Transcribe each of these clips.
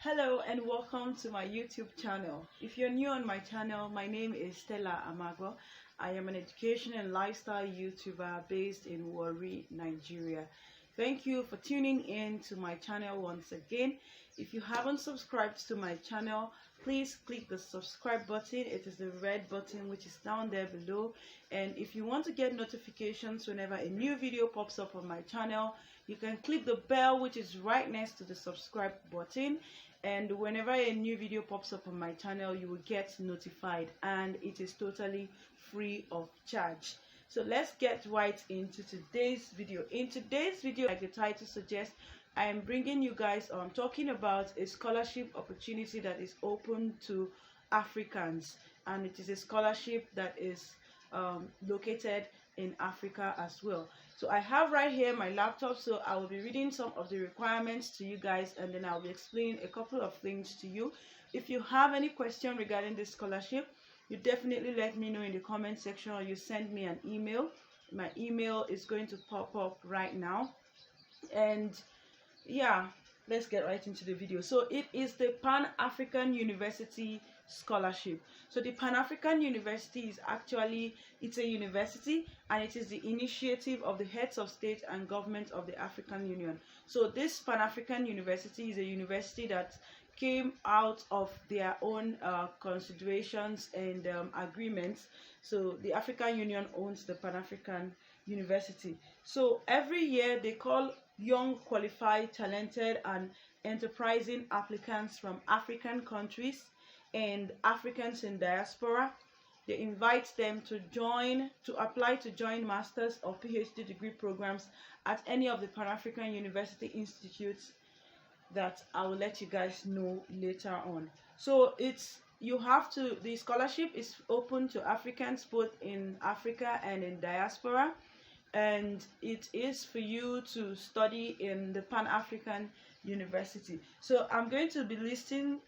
Hello and welcome to my YouTube channel. If you're new on my channel, my name is Stella Amago. I am an education and lifestyle YouTuber based in Warri, Nigeria. Thank you for tuning in to my channel once again. If you haven't subscribed to my channel, please click the subscribe button. It is the red button which is down there below. And if you want to get notifications whenever a new video pops up on my channel, you can click the bell which is right next to the subscribe button, and whenever a new video pops up on my channel you will get notified, and it is totally free of charge. So let's get right into today's video. In today's video, like the title suggests, I am bringing you guys talking about a scholarship opportunity that is open to Africans, and it is a scholarship that is located in Africa as well. So I have right here my laptop, so I will be reading some of the requirements to you guys, and then I'll be explaining a couple of things to you. If you have any question regarding this scholarship, you definitely let me know in the comment section, or you send me an email. My email is going to pop up right now. And yeah, let's get right into the video. So it is the Pan-African University Scholarship. So the Pan-African University is actually, it's a university, and it is the initiative of the heads of state and government of the African Union. So this Pan-African University is a university that came out of their own considerations and agreements. So the African Union owns the Pan-African University. So every year they call young, qualified, talented, and enterprising applicants from African countries and Africans in diaspora. They invite them to apply to join master's or PhD degree programs at any of the Pan-African University institutes that I will let you guys know later on. So the scholarship is open to Africans both in Africa and in diaspora, and it is for you to study in the Pan-African University. So I'm going to be listing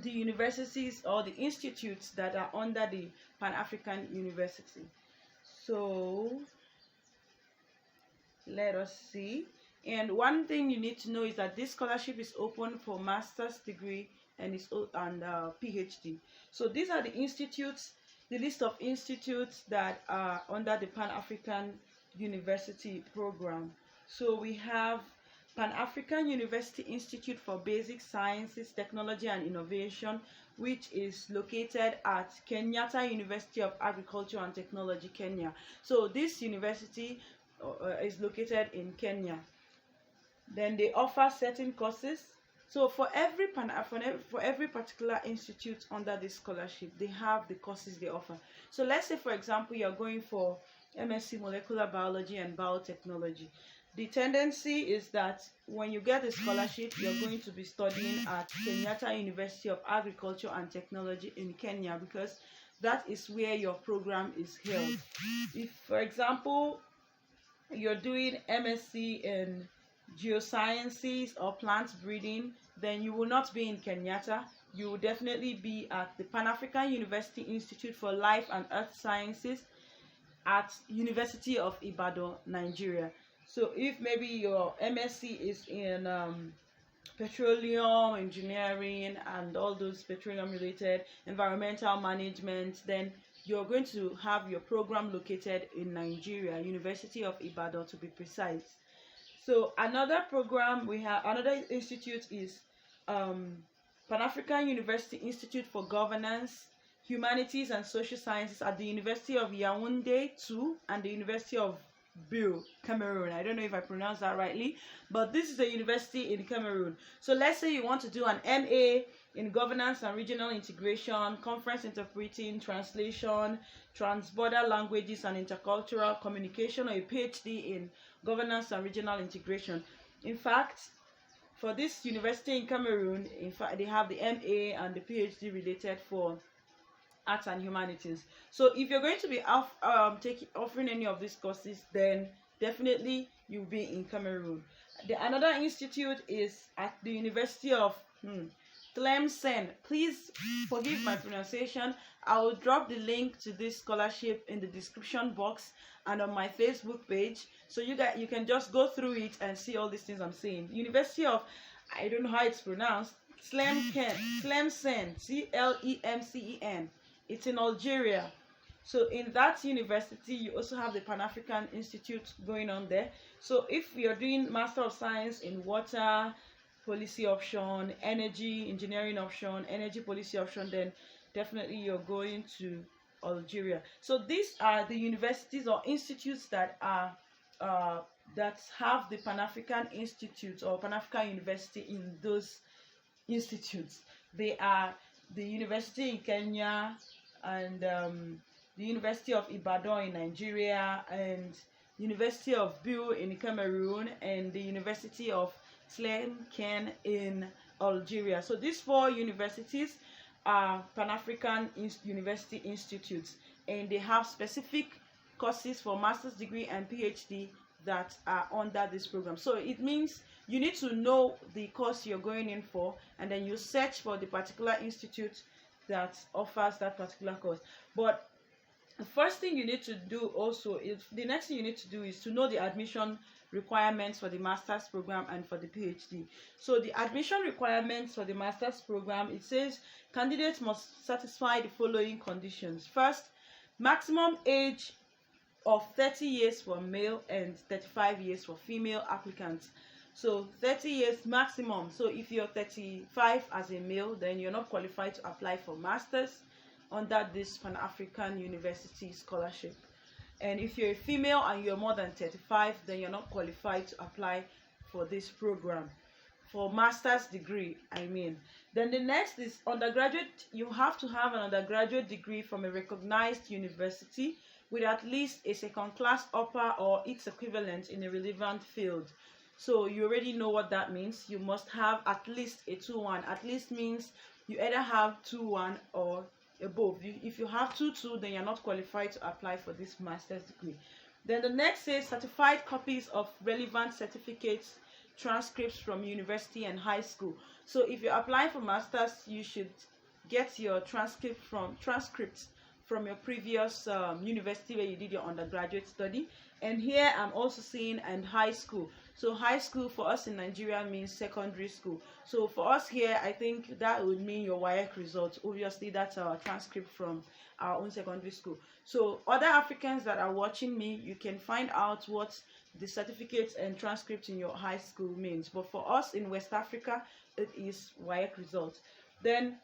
the universities or the institutes that are under the Pan-African University. So let us see. And one thing you need to know is that this scholarship is open for master's degree and PhD. So these are the institutes, the list of institutes that are under the Pan-African University program. So we have Pan-African University Institute for Basic Sciences, Technology and Innovation, which is located at Kenyatta University of Agriculture and Technology, Kenya. So this university is located in Kenya. Then they offer certain courses. So for every particular institute under this scholarship, they have the courses they offer. So let's say, for example, you're going for MSc Molecular Biology and Biotechnology. The tendency is that when you get the scholarship, you're going to be studying at Kenyatta University of Agriculture and Technology in Kenya, because that is where your program is held. If, for example, you're doing MSc in Geosciences or plant breeding, then you will not be in Kenyatta. You will definitely be at the Pan-African University Institute for Life and Earth Sciences at University of Ibadan, Nigeria. So if maybe your MSc is in petroleum engineering and all those petroleum related environmental management, then you're going to have your program located in Nigeria, University of Ibadan to be precise. So another institute is Pan-African University Institute for Governance, Humanities and Social Sciences at the University of Yaoundé too, and the University of Bill, Cameroon. I don't know if I pronounced that rightly, but this is a university in Cameroon. So let's say you want to do an MA in Governance and Regional Integration, Conference Interpreting, Translation, Transborder Languages and Intercultural Communication, or a PhD in Governance and Regional Integration. In fact, for this university in Cameroon, in fact, they have the MA and the PhD related for Arts and Humanities. So if you're going to be offering any of these courses, then definitely you'll be in Cameroon. Another institute is at the University of Clemson. Please forgive my pronunciation. I will drop the link to this scholarship in the description box and on my Facebook page, so you can just go through it and see all these things I'm saying. University of, I don't know how it's pronounced, Clemson, Clemcen. It's in Algeria. So in that university, you also have the Pan-African Institute going on there. So if you're doing Master of Science in Water Policy option, Energy Engineering option, Energy Policy option, then definitely you're going to Algeria. So these are the universities or institutes that are that have the Pan-African Institute or Pan-African University in those institutes. They are the University in Kenya and the University of Ibadan in Nigeria and University of Biu in Cameroon and the University of Tlemcen in Algeria. So these four universities are Pan-African University Institutes, and they have specific courses for master's degree and PhD that are under this program. So it means you need to know the course you're going in for, and then you search for the particular institute that offers that particular course. But the first thing you need to do also is the next thing you need to do is to know the admission requirements for the master's program and for the PhD. So the admission requirements for the master's program, it says candidates must satisfy the following conditions. First, maximum age of 30 years for male and 35 years for female applicants. So 30 years maximum. So if you're 35 as a male, then you're not qualified to apply for masters under this Pan-African University scholarship. And if you're a female and you're more than 35, then you're not qualified to apply for this program. For master's degree, I mean. Then the next is undergraduate. You have to have an undergraduate degree from a recognized university with at least a second-class upper or its equivalent in a relevant field. So you already know what that means. You must have at least a 2-1. At least means you either have 2-1 or above. If you have 2-2, then you're not qualified to apply for this master's degree. Then the next says certified copies of relevant certificates, transcripts from university and high school. So if you're applying for masters, you should get your transcripts from your previous university where you did your undergraduate study. And here I'm also seeing and high school. So high school for us in Nigeria means secondary school. So for us here, I think that would mean your WAEC results. Obviously, that's our transcript from our own secondary school. So other Africans that are watching me, you can find out what the certificates and transcripts in your high school means. But for us in West Africa, it is WAEC results. Then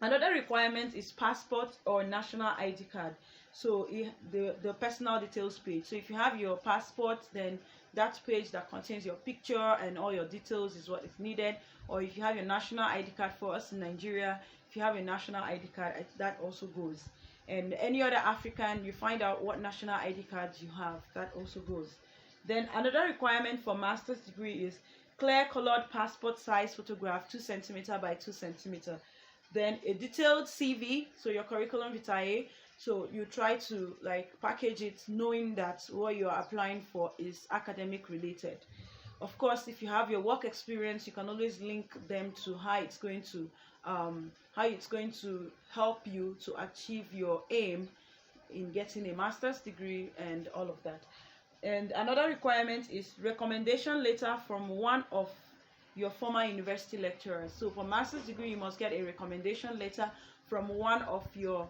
another requirement is passport or national ID card. So the personal details page. So if you have your passport, then that page that contains your picture and all your details is what is needed. Or if you have your national ID card, for us in Nigeria, if you have a national ID card, that also goes. And any other African, you find out what national ID cards you have, that also goes. Then another requirement for master's degree is clear colored passport size photograph, 2 cm by 2 cm. Then a detailed CV, so your curriculum vitae. So you try to package it knowing that what you are applying for is academic related. Of course, if you have your work experience, you can always link them to how it's going to help you to achieve your aim in getting a master's degree and all of that. And another requirement is recommendation letter from one of your former university lecturers. So for master's degree, you must get a recommendation letter from one of your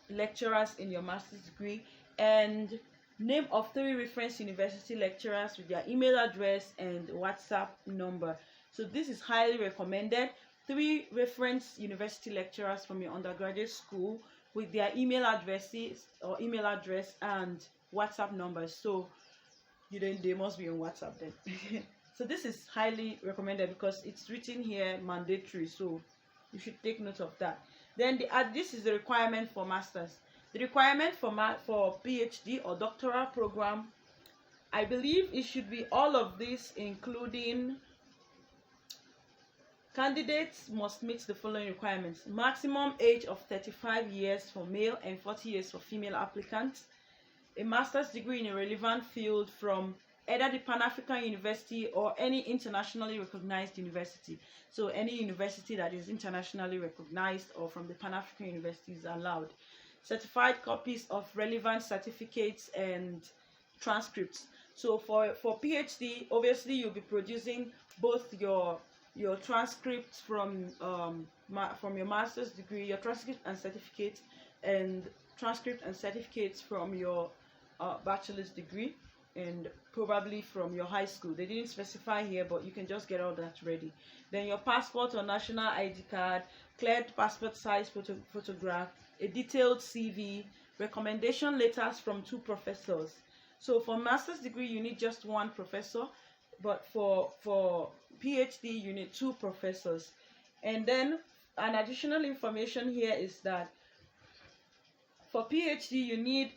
lecturers in your master's degree, and name of 3 reference university lecturers with their email address and WhatsApp number. So this is highly recommended. 3 reference university lecturers from your undergraduate school with their email addresses or email address and WhatsApp numbers. So they must be on WhatsApp then. So this is highly recommended because it's written here mandatory, so you should take note of that. Then this is the requirement for masters. The requirement for PhD or doctoral program, I believe it should be all of this, including candidates must meet the following requirements: maximum age of 35 years for male and 40 years for female applicants, a master's degree in a relevant field from either the Pan-African University or any internationally recognized university. So any university that is internationally recognized or from the Pan-African University is allowed. Certified copies of relevant certificates and transcripts. So for PhD, obviously you'll be producing both your your transcripts from your master's degree, your transcript and certificate, and transcript and certificates from your bachelor's degree, and probably from your high school. They didn't specify here, but you can just get all that ready. Then your passport or national ID card, cleared passport size photograph, a detailed CV, recommendation letters from 2 professors. So for master's degree you need just 1 professor, but for PhD you need 2 professors. And then an additional information here is that for PhD you need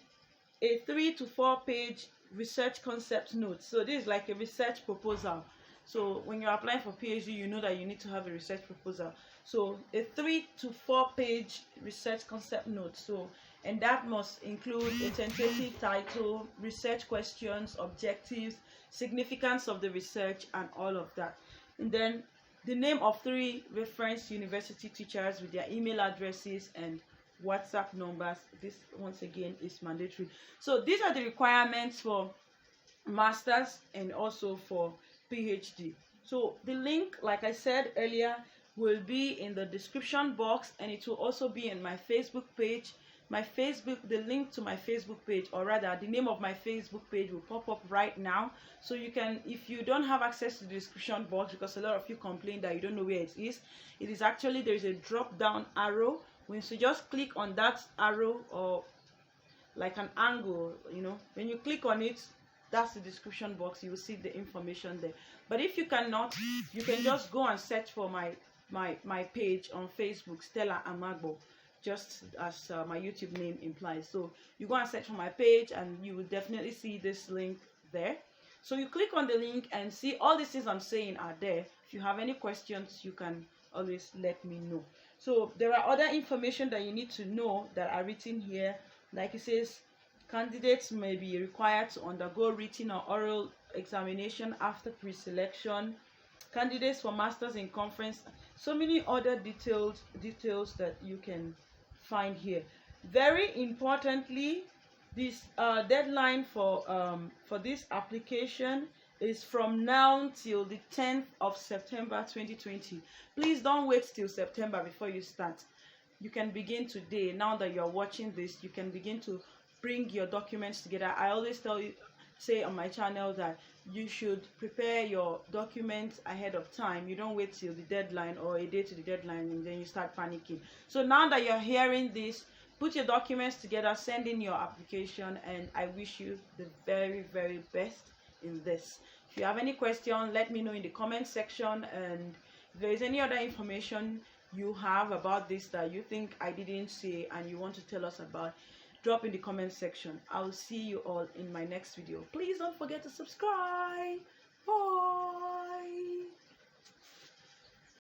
a 3 to 4 page research concept note. So this is like a research proposal. So when you're applying for PhD, you know that you need to have a research proposal. So a 3 to 4 page research concept note. So, and that must include a tentative title, research questions, objectives, significance of the research, and all of that. And then the name of 3 reference university teachers with their email addresses and WhatsApp numbers. This once again is mandatory. So these are the requirements for masters and also for PhD. So the link, like I said earlier, will be in the description box, and it will also be in my Facebook page. The link to my Facebook page, or rather the name of my Facebook page, will pop up right now. So you can, if you don't have access to the description box, because a lot of you complain that you don't know where it is actually, there is a drop down arrow. When you just click on that arrow, or like an angle, when you click on it, that's the description box. You will see the information there. But if you cannot, you can just go and search for my page on Facebook, Stella Amagbo, just as my YouTube name implies. So you go and search for my page and you will definitely see this link there. So you click on the link and see all these things I'm saying are there. If you have any questions, you can always let me know. So there are other information that you need to know that are written here. Like it says, candidates may be required to undergo written or oral examination after pre-selection. Candidates for masters in conference. So many other details that you can find here. Very importantly, this deadline for this application is from now till the 10th of September 2020. Please don't wait till September before you start. You can begin today. Now that you're watching this, you can begin to bring your documents together. I always say on my channel that you should prepare your documents ahead of time. You don't wait till the deadline or a day to the deadline and then you start panicking. So now that you're hearing this, put your documents together, send in your application, and I wish you the very, very best in this. If you have any question, let me know in the comment section, and if there is any other information you have about this that you think I didn't say and you want to tell us about, drop in the comment section. I'll see you all in my next video. Please don't forget to subscribe. Bye.